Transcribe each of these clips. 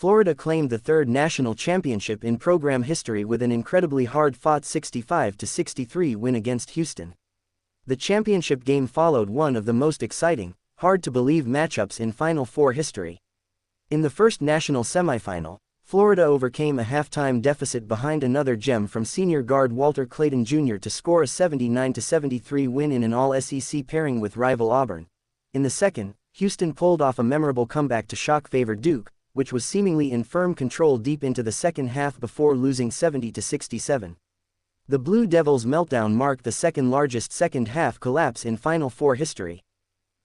Florida claimed the third national championship in program history with an incredibly hard-fought 65-63 win against Houston. The championship game followed one of the most exciting, hard-to-believe matchups in Final Four history. In the first national semifinal, Florida overcame a halftime deficit behind another gem from senior guard Walter Clayton Jr. to score a 79-73 win in an all-SEC pairing with rival Auburn. In the second, Houston pulled off a memorable comeback to shock-favored Duke, which was seemingly in firm control deep into the second half before losing 70-67. The Blue Devils' meltdown marked the second-largest second-half collapse in Final Four history.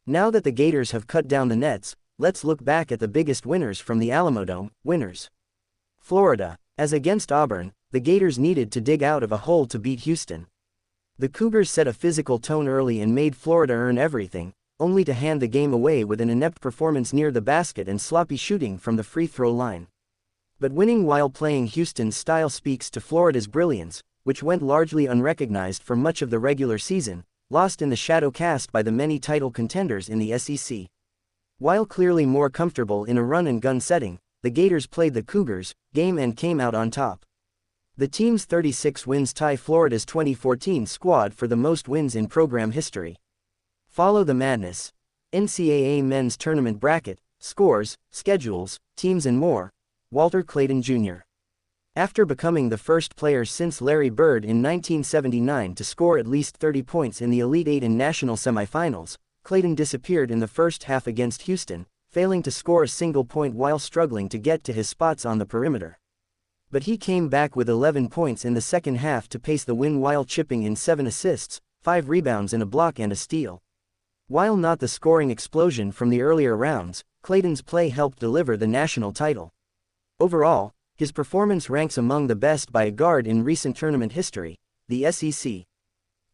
Now that the Gators have cut down the nets, let's look back at the biggest winners from the Alamodome. Winners. Florida. As against Auburn, the Gators needed to dig out of a hole to beat Houston. The Cougars set a physical tone early and made Florida earn everything, only to hand the game away with an inept performance near the basket and sloppy shooting from the free throw line. But winning while playing Houston's style speaks to Florida's brilliance, which went largely unrecognized for much of the regular season, lost in the shadow cast by the many title contenders in the SEC. While clearly more comfortable in a run-and-gun setting, the Gators played the Cougars' game and came out on top. The team's 36 wins tie Florida's 2014 squad for the most wins in program history. Follow the madness. NCAA Men's Tournament Bracket, Scores, Schedules, Teams and more. Walter Clayton Jr. After becoming the first player since Larry Bird in 1979 to score at least 30 points in the Elite Eight and national semifinals, Clayton disappeared in the first half against Houston, failing to score a single point while struggling to get to his spots on the perimeter. But he came back with 11 points in the second half to pace the win while chipping in 7 assists, 5 rebounds and a block and a steal. While not the scoring explosion from the earlier rounds, Clayton's play helped deliver the national title. Overall, his performance ranks among the best by a guard in recent tournament history, the SEC.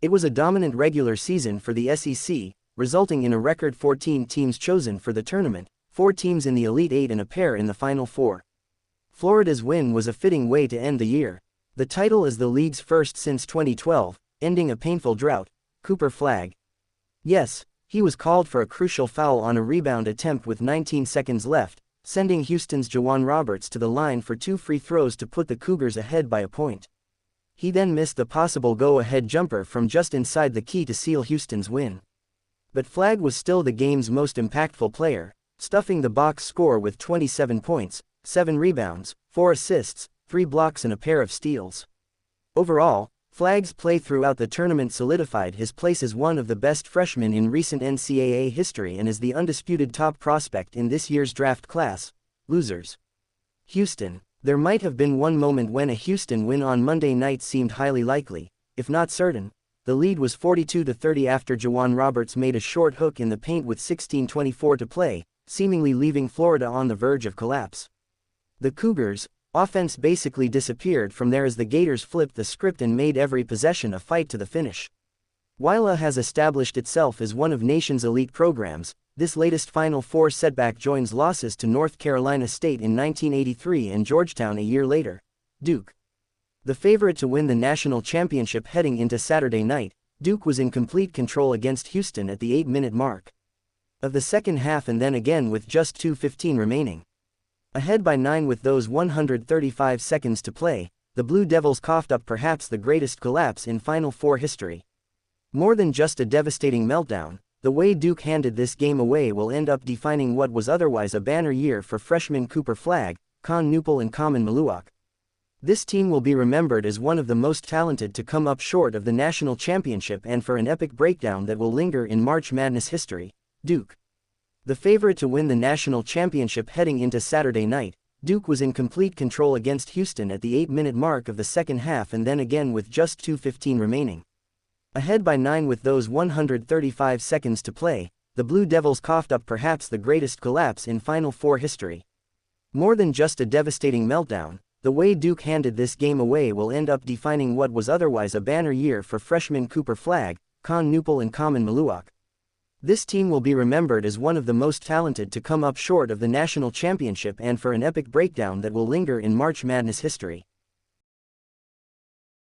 It was a dominant regular season for the SEC, resulting in a record 14 teams chosen for the tournament, 4 teams in the Elite Eight and a pair in the Final Four. Florida's win was a fitting way to end the year. The title is the league's first since 2012, ending a painful drought. Cooper Flagg. Yes, he was called for a crucial foul on a rebound attempt with 19 seconds left, sending Houston's J'Wan Roberts to the line for 2 free throws to put the Cougars ahead by a point. He then missed the possible go-ahead jumper from just inside the key to seal Houston's win. But Flagg was still the game's most impactful player, stuffing the box score with 27 points, 7 rebounds, 4 assists, 3 blocks and a pair of steals. Overall, Flagg's play throughout the tournament solidified his place as one of the best freshmen in recent NCAA history and is the undisputed top prospect in this year's draft class. Losers. Houston. There might have been one moment when a Houston win on Monday night seemed highly likely, if not certain. The lead was 42-30 after J'Wan Roberts made a short hook in the paint with 16:24 to play, seemingly leaving Florida on the verge of collapse. The Cougars' offense basically disappeared from there as the Gators flipped the script and made every possession a fight to the finish. While A has established itself as one of nation's elite programs, this latest Final Four setback joins losses to North Carolina State in 1983 and Georgetown a year later. Duke. The favorite to win the national championship heading into Saturday night, Duke was in complete control against Houston at the 8-minute mark of the second half and then again with just 2:15 remaining. Ahead by 9 with those 135 seconds to play, the Blue Devils coughed up perhaps the greatest collapse in Final Four history. More than just a devastating meltdown, the way Duke handed this game away will end up defining what was otherwise a banner year for freshmen Cooper Flagg, Con Newpel and Kaman Maluak. This team will be remembered as one of the most talented to come up short of the national championship and for an epic breakdown that will linger in March Madness history. Duke. The favorite to win the national championship heading into Saturday night, Duke was in complete control against Houston at the 8-minute mark of the second half and then again with just 2:15 remaining. Ahead by 9 with those 135 seconds to play, the Blue Devils coughed up perhaps the greatest collapse in Final Four history. More than just a devastating meltdown, the way Duke handed this game away will end up defining what was otherwise a banner year for freshmen Cooper Flagg, Con Newpel and Kaman Maluak. This team will be remembered as one of the most talented to come up short of the national championship and for an epic breakdown that will linger in March Madness history.